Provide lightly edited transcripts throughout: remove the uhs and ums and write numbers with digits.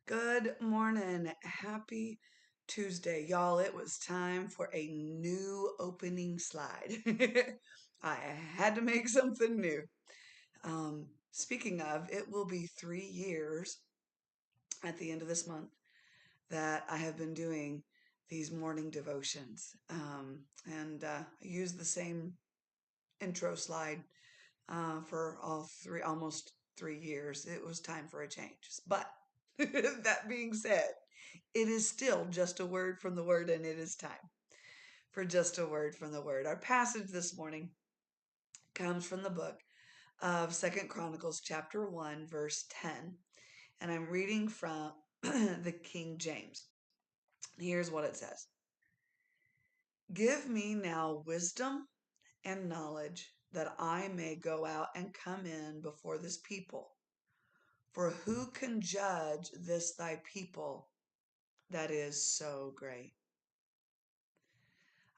Good morning. Happy Tuesday. Y'all, it was time for a new opening slide. I had to make something new. Speaking of, it will be 3 years at the end of this month that I have been doing these morning devotions. I use the same intro slide for almost 3 years. It was time for a change. But that being said, it is still just a word from the word, and it is time for just a word from the word. Our passage this morning comes from the book of Second Chronicles, chapter 1, verse 10. And I'm reading from the King James. Here's what it says. Give me now wisdom and knowledge that I may go out and come in before this people. For who can judge this thy people that is so great?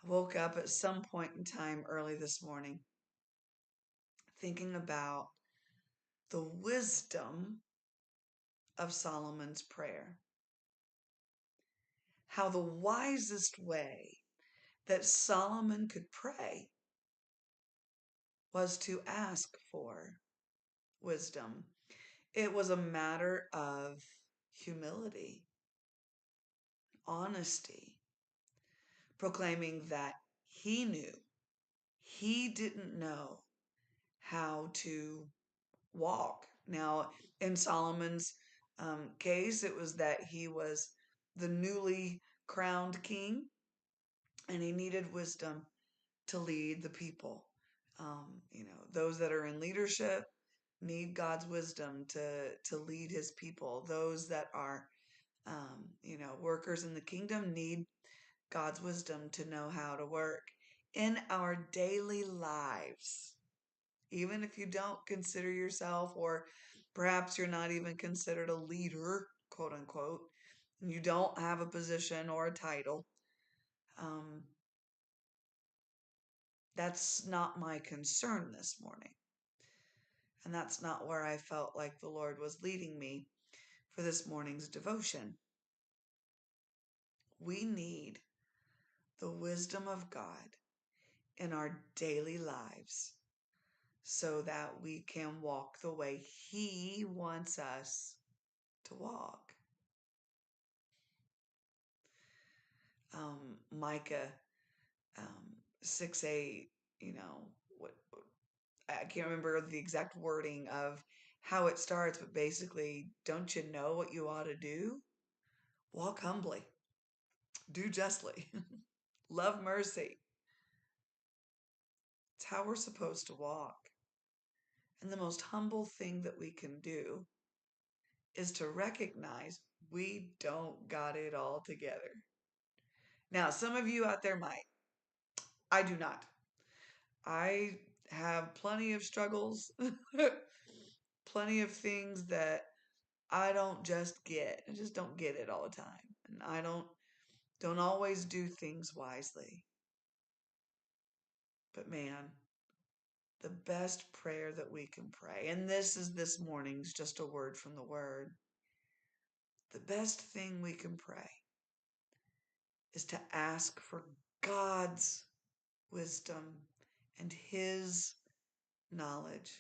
I woke up at some point in time early this morning thinking about the wisdom of Solomon's prayer. How the wisest way that Solomon could pray was to ask for wisdom. It was a matter of humility, honesty, proclaiming that he knew he didn't know how to walk. Now, in Solomon's case, it was that he was the newly crowned king and he needed wisdom to lead the people. Those that are in leadership need God's wisdom to lead his people. Those that are, workers in the kingdom need God's wisdom to know how to work in our daily lives. Even if you don't consider yourself, or perhaps you're not even considered a leader, quote unquote, and you don't have a position or a title, that's not my concern this morning. And that's not where I felt like the Lord was leading me for this morning's devotion. We need the wisdom of God in our daily lives so that we can walk the way He wants us to walk. Micah 6:8, what I can't remember the exact wording of how it starts, but basically, don't you know what you ought to do? Walk humbly, do justly, love mercy. It's how we're supposed to walk. And the most humble thing that we can do is to recognize we don't got it all together. Now, some of you out there might. I do not. I have plenty of struggles, plenty of things that I don't just get. I just don't get it all the time. And I don't always do things wisely. But man, the best prayer that we can pray, and this is this morning's just a word from the word. The best thing we can pray is to ask for God's wisdom and His knowledge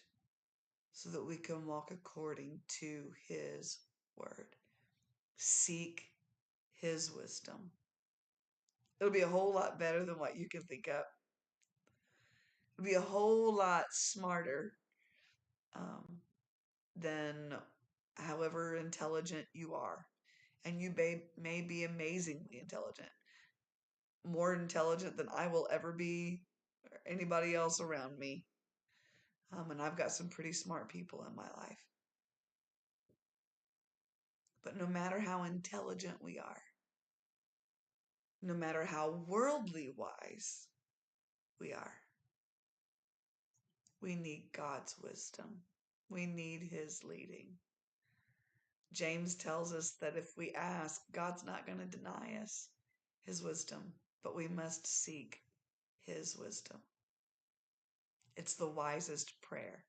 so that we can walk according to His word. Seek His wisdom. It'll be a whole lot better than what you can think of. It'll be a whole lot smarter than however intelligent you are. And you may be amazingly intelligent. More intelligent than I will ever be or anybody else around me. And I've got some pretty smart people in my life. But no matter how intelligent we are, no matter how worldly wise we are, we need God's wisdom. We need His leading. James tells us that if we ask, God's not going to deny us His wisdom, but we must seek His wisdom. It's the wisest prayer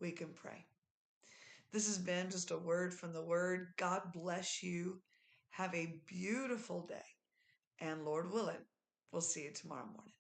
we can pray. This has been just a word from the Word. God bless you. Have a beautiful day. And Lord willing, we'll see you tomorrow morning.